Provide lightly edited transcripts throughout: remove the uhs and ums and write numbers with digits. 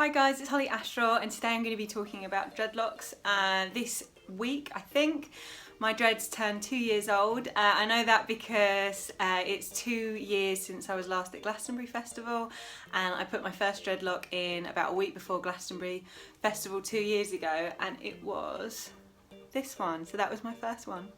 Hi guys, it's Holly Astral and today I'm going to be talking about dreadlocks. This week, I think, my dreads turned 2 years old. I know that because it's 2 years since I was last at Glastonbury Festival, and I put my first dreadlock in about a week before Glastonbury Festival 2 years ago, and it was this one, so that was my first one.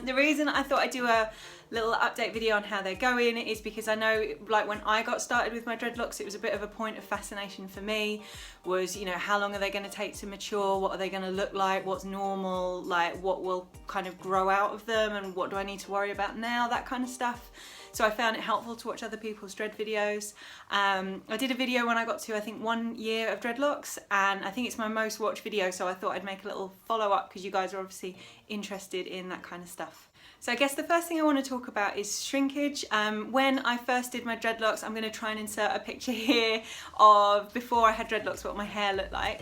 The reason I thought I'd do a little update video on how they're going is because I know, like, when I got started with my dreadlocks, it was a bit of a point of fascination for me, was, you know, how long are they going to take to mature, what are they going to look like, what's normal, like what will kind of grow out of them, and what do I need to worry about now, that kind of stuff. So I found it helpful to watch other people's dread videos. I did a video when I got to, I think, 1 year of dreadlocks, and I think it's my most watched video, so I thought I'd make a little follow-up because you guys are obviously interested in that kind of stuff. So I guess the first thing I want to talk about is shrinkage. When I first did my dreadlocks, I'm going to try and insert a picture here of before I had dreadlocks, what my hair looked like.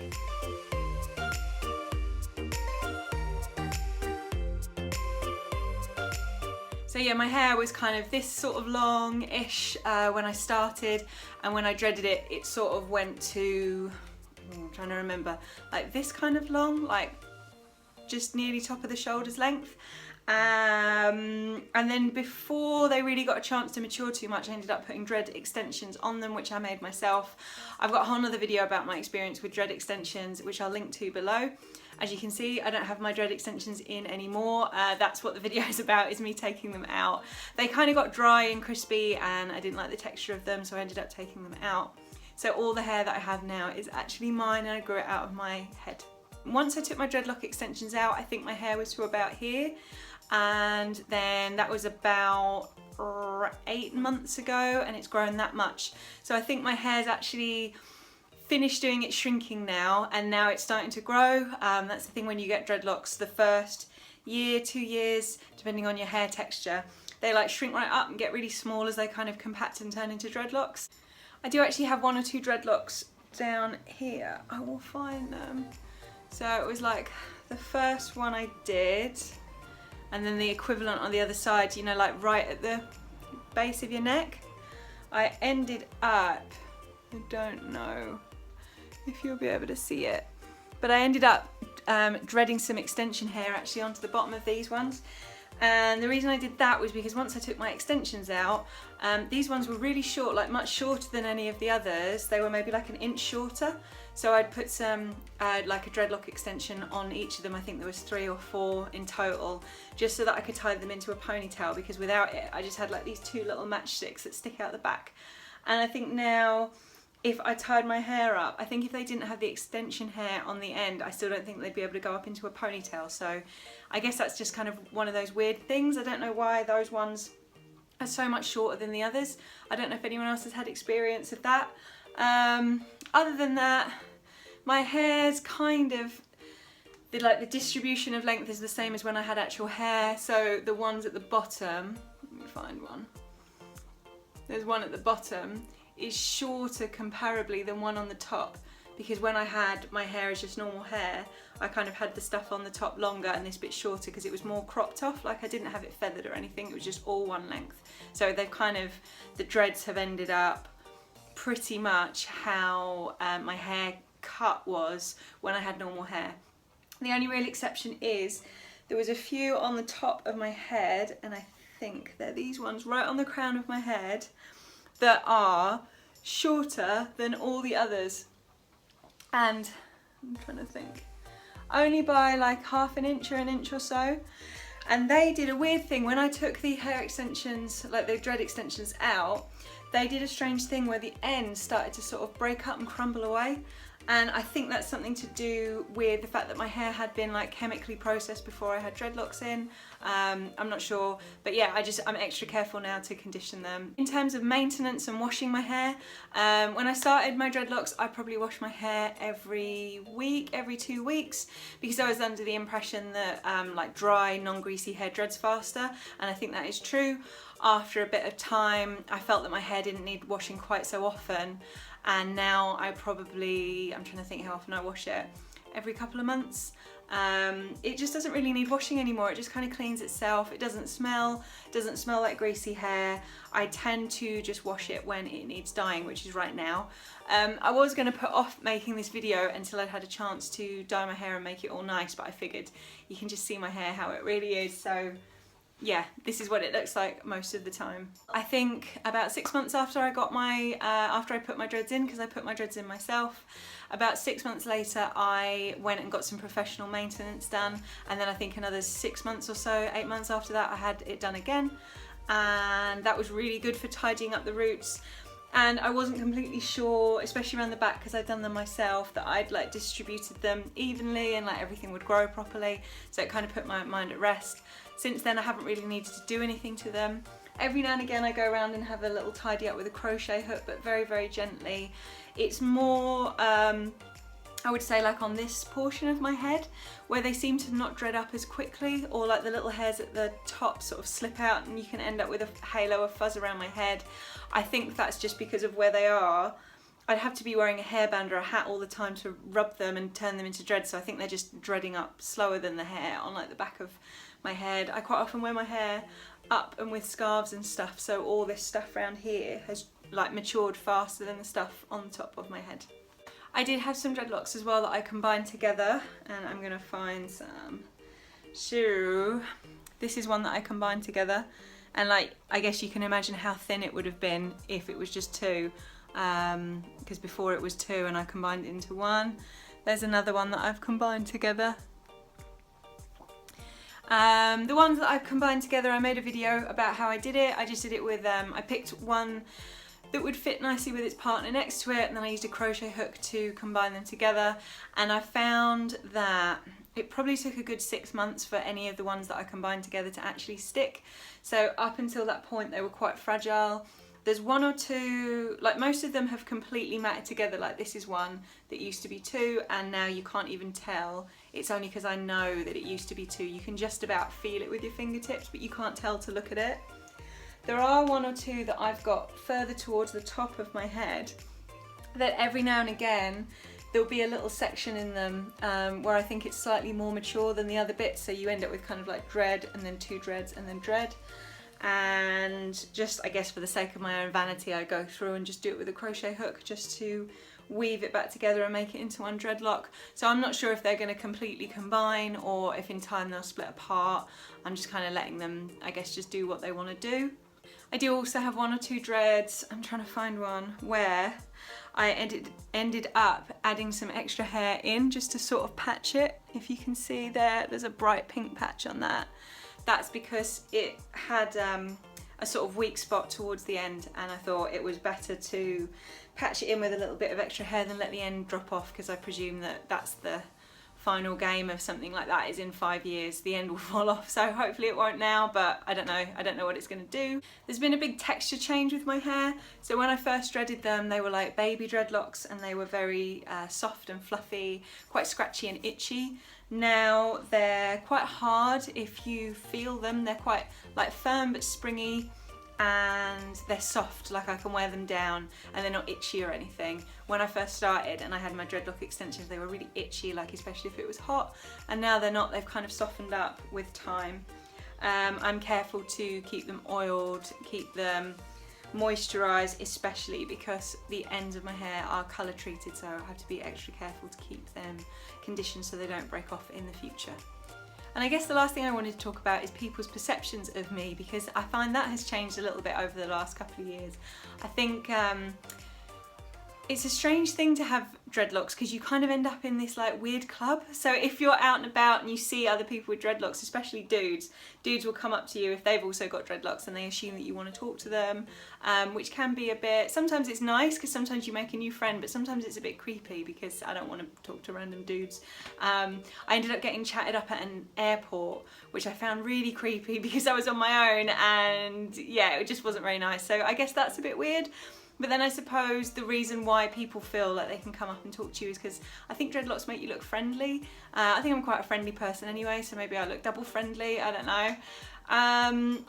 So yeah, my hair was kind of this sort of long-ish when I started, and when I dreaded it, it sort of went to, I'm trying to remember, like this kind of long, like just nearly top of the shoulders length. And then before they really got a chance to mature too much, I ended up putting dread extensions on them, which I made myself. I've got a whole other video about my experience with dread extensions, which I'll link to below. As you can see, I don't have my dread extensions in anymore. That's what the video is about, is me taking them out. They kind of got dry and crispy and I didn't like the texture of them, so I ended up taking them out. So all the hair that I have now is actually mine, and I grew it out of my head. Once I took my dreadlock extensions out, I think my hair was to about here, and then that was about 8 months ago, and it's grown that much. So I think my hair's actually finished doing its shrinking now, and now it's starting to grow. That's the thing when you get dreadlocks, the first year, 2 years, depending on your hair texture, they like shrink right up and get really small as they kind of compact and turn into dreadlocks. I do actually have 1 or 2 dreadlocks down here. I will find them. So it was like the first one I did, and then the equivalent on the other side, you know, like right at the base of your neck. I ended up, I don't know if you'll be able to see it, but I ended up dreading some extension hair actually onto the bottom of these ones. And the reason I did that was because once I took my extensions out, these ones were really short, like much shorter than any of the others. They were maybe like 1 inch shorter. So I'd put some, like a dreadlock extension on each of them. I think there was 3 or 4 in total, just so that I could tie them into a ponytail, because without it, I just had like these 2 little matchsticks that stick out the back. And I think now, if I tied my hair up, I think if they didn't have the extension hair on the end, I still don't think they'd be able to go up into a ponytail. So I guess that's just kind of one of those weird things. I don't know why those ones are so much shorter than the others. I don't know if anyone else has had experience of that. Other than that, my hair's kind of, the distribution of length is the same as when I had actual hair. So the ones at the bottom, let me find one. There's one at the bottom is shorter comparably than one on the top, because when I had my hair as just normal hair, I kind of had the stuff on the top longer and this bit shorter because it was more cropped off. Like, I didn't have it feathered or anything, it was just all one length. So they've kind of, the dreads have ended up pretty much how my hair cut was when I had normal hair. The only real exception is there was a few on the top of my head, and I think they're these ones right on the crown of my head, that are shorter than all the others. And I'm trying to think, only by like ½ inch or 1 inch or so. And they did a weird thing when I took the hair extensions, like the dread extensions out, they did a strange thing where the ends started to sort of break up and crumble away. And I think that's something to do with the fact that my hair had been like chemically processed before I had dreadlocks in. I'm not sure, but yeah, I'm extra careful now to condition them. In terms of maintenance and washing my hair, when I started my dreadlocks, I probably washed my hair every week, every 2 weeks, because I was under the impression that like dry, non-greasy hair dreads faster, and I think that is true. After a bit of time, I felt that my hair didn't need washing quite so often, and now I probably, I'm trying to think how often I wash it, every couple of months. It just doesn't really need washing anymore. It just kind of cleans itself. It doesn't smell like greasy hair. I tend to just wash it when it needs dyeing, which is right now. I was going to put off making this video until I'd had a chance to dye my hair and make it all nice, but I figured you can just see my hair how it really is, so yeah, this is what it looks like most of the time. I think about 6 months after I got my, after I put my dreads in, because I put my dreads in myself, about 6 months later I went and got some professional maintenance done, and then I think another 6 months or so, 8 months after that, I had it done again, and that was really good for tidying up the roots. And I wasn't completely sure, especially around the back because I'd done them myself, that I'd like distributed them evenly and like everything would grow properly, so it kind of put my mind at rest. Since then I haven't really needed to do anything to them. Every now and again I go around and have a little tidy up with a crochet hook, but very, very gently. It's more, I would say, like on this portion of my head where they seem to not dread up as quickly, or like the little hairs at the top sort of slip out and you can end up with a halo of fuzz around my head. I think that's just because of where they are. I'd have to be wearing a hairband or a hat all the time to rub them and turn them into dreads, so I think they're just dreading up slower than the hair on like the back of my head. I quite often wear my hair up and with scarves and stuff, so all this stuff around here has like matured faster than the stuff on top of my head. I did have some dreadlocks as well that I combined together, and I'm gonna find some. So this is one that I combined together, and like I guess you can imagine how thin it would have been if it was just two, because before it was two and I combined it into one. There's another one that I've combined together. The ones that I've combined together, I made a video about how I did it. I just did it with, I picked one that would fit nicely with its partner next to it, and then I used a crochet hook to combine them together, and I found that it probably took a good 6 months for any of the ones that I combined together to actually stick. So up until that point they were quite fragile. There's one or two, like most of them have completely matted together, like this is one that used to be two and now you can't even tell. It's only because I know that it used to be two. You can just about feel it with your fingertips, but you can't tell to look at it. There are one or two that I've got further towards the top of my head that every now and again there'll be a little section in them where I think it's slightly more mature than the other bits, so you end up with kind of like dread and then two dreads and then dread. And just, I guess for the sake of my own vanity, I go through and just do it with a crochet hook just to weave it back together and make it into one dreadlock. So I'm not sure if they're going to completely combine or if in time they'll split apart. I'm just kind of letting them, I guess, just do what they want to do. I do also have one or two dreads, I'm trying to find one, where I ended up adding some extra hair in just to sort of patch it. If you can see there's a bright pink patch on that. That's because it had a sort of weak spot towards the end, and I thought it was better to patch it in with a little bit of extra hair than let the end drop off, because I presume that that's the final game of something like that, is in 5 years the end will fall off. So hopefully it won't now, but I don't know what it's going to do. There's been a big texture change with my hair. So when I first dreaded them, they were like baby dreadlocks and they were very soft and fluffy, quite scratchy and itchy. Now they're quite hard if you feel them. They're quite like firm but springy, and they're soft, like I can wear them down and they're not itchy or anything. When I first started and I had my dreadlock extensions, they were really itchy, like especially if it was hot, and now they're not. They've kind of softened up with time. I'm careful to keep them oiled, keep them moisturised, especially because the ends of my hair are colour treated, so I have to be extra careful to keep them conditioned so they don't break off in the future. And I guess the last thing I wanted to talk about is people's perceptions of me, because I find that has changed a little bit over the last couple of years. I think it's a strange thing to have dreadlocks because you kind of end up in this like weird club. So if you're out and about and you see other people with dreadlocks, especially dudes will come up to you if they've also got dreadlocks and they assume that you want to talk to them, which can be a bit, sometimes it's nice because sometimes you make a new friend, but sometimes it's a bit creepy because I don't want to talk to random dudes. I ended up getting chatted up at an airport, which I found really creepy because I was on my own, and yeah, it just wasn't very nice. So I guess that's a bit weird. But then I suppose the reason why people feel like they can come up and talk to you is because I think dreadlocks make you look friendly. I think I'm quite a friendly person anyway, so maybe I look double friendly, I don't know.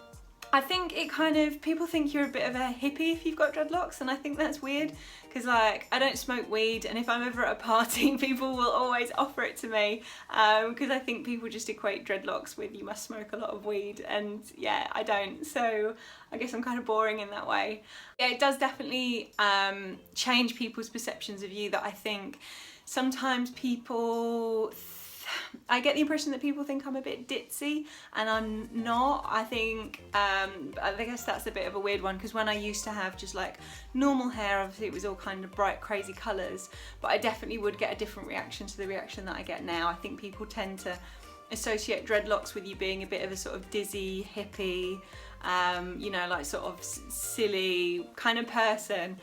I think it kind of, people think you're a bit of a hippie if you've got dreadlocks, and I think that's weird because like I don't smoke weed, and if I'm ever at a party people will always offer it to me because I think people just equate dreadlocks with you must smoke a lot of weed, and yeah, I don't, so I guess I'm kind of boring in that way. Yeah, it does definitely change people's perceptions of you, that I think sometimes people I get the impression that people think I'm a bit ditzy, and I'm not. I think, I guess that's a bit of a weird one, because when I used to have just like normal hair, obviously it was all kind of bright, crazy colours, but I definitely would get a different reaction to the reaction that I get now. I think people tend to associate dreadlocks with you being a bit of a sort of dizzy, hippie, you know, like sort of silly kind of person.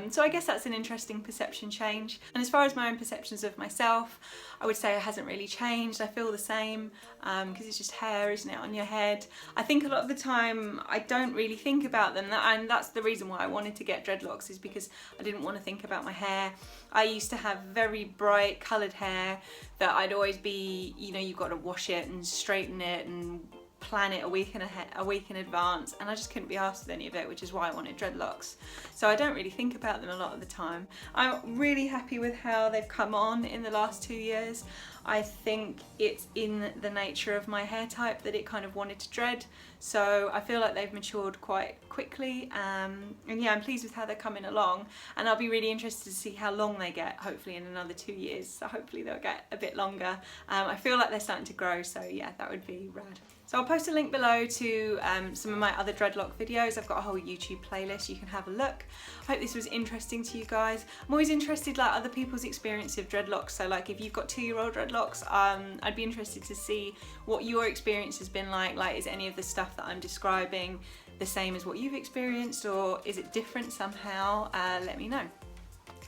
So I guess that's an interesting perception change. And as far as my own perceptions of myself, I would say it hasn't really changed. I feel the same because it's just hair, isn't it, on your head. I think a lot of the time I don't really think about them, and that's the reason why I wanted to get dreadlocks, is because I didn't want to think about my hair. I used to have very bright coloured hair that I'd always be, you know, you've got to wash it and straighten it and plan it a week in advance, and I just couldn't be asked with any of it, which is why I wanted dreadlocks. So I don't really think about them a lot of the time. I'm really happy with how they've come on in the last 2 years. I think it's in the nature of my hair type that it kind of wanted to dread, so I feel like they've matured quite quickly, and yeah, I'm pleased with how they're coming along, and I'll be really interested to see how long they get, hopefully in another 2 years, so hopefully they'll get a bit longer. I feel like they're starting to grow, so yeah, that would be rad. So I'll post a link below to some of my other dreadlock videos. I've got a whole YouTube playlist, you can have a look. I hope this was interesting to you guys. I'm always interested like other people's experience of dreadlocks, so like if you've got 2-year-old dreadlocks, I'd be interested to see what your experience has been like is any of the stuff that I'm describing the same as what you've experienced, or is it different somehow? Let me know.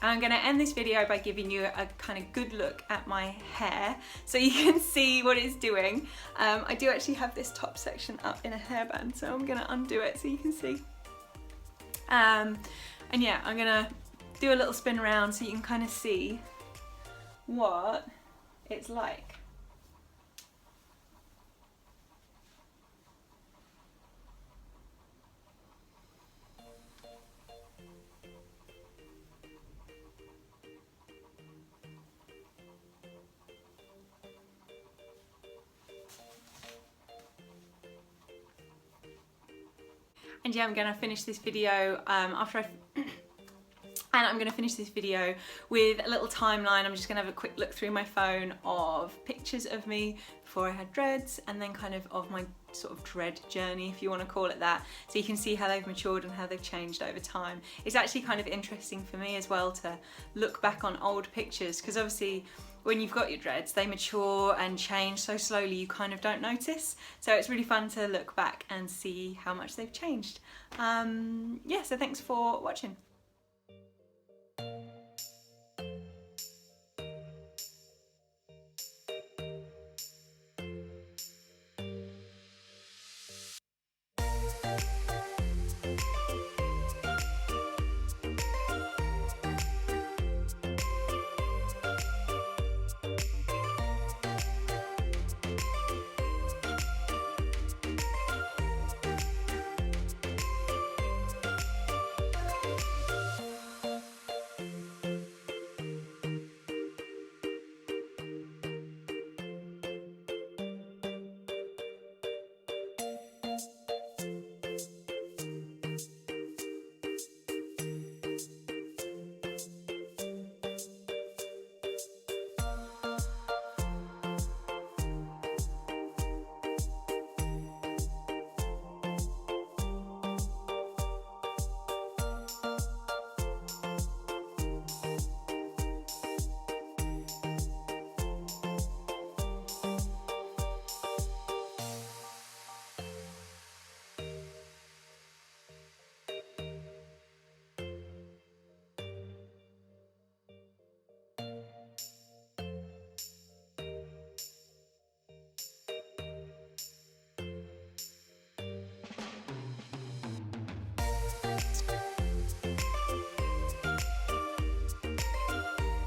I'm going to end this video by giving you a kind of good look at my hair so you can see what it's doing. I do actually have this top section up in a hairband, so I'm going to undo it so you can see. And yeah, I'm going to do a little spin around so you can kind of see what it's like. And yeah, I'm gonna finish this video and I'm gonna finish this video with a little timeline. I'm just gonna have a quick look through my phone of pictures of me before I had dreads, and then kind of my sort of dread journey, if you want to call it that, so you can see how they've matured and how they've changed over time. It's actually kind of interesting for me as well to look back on old pictures, because obviously when you've got your dreads, they mature and change so slowly you kind of don't notice. So it's really fun to look back and see how much they've changed. Yeah, so thanks for watching.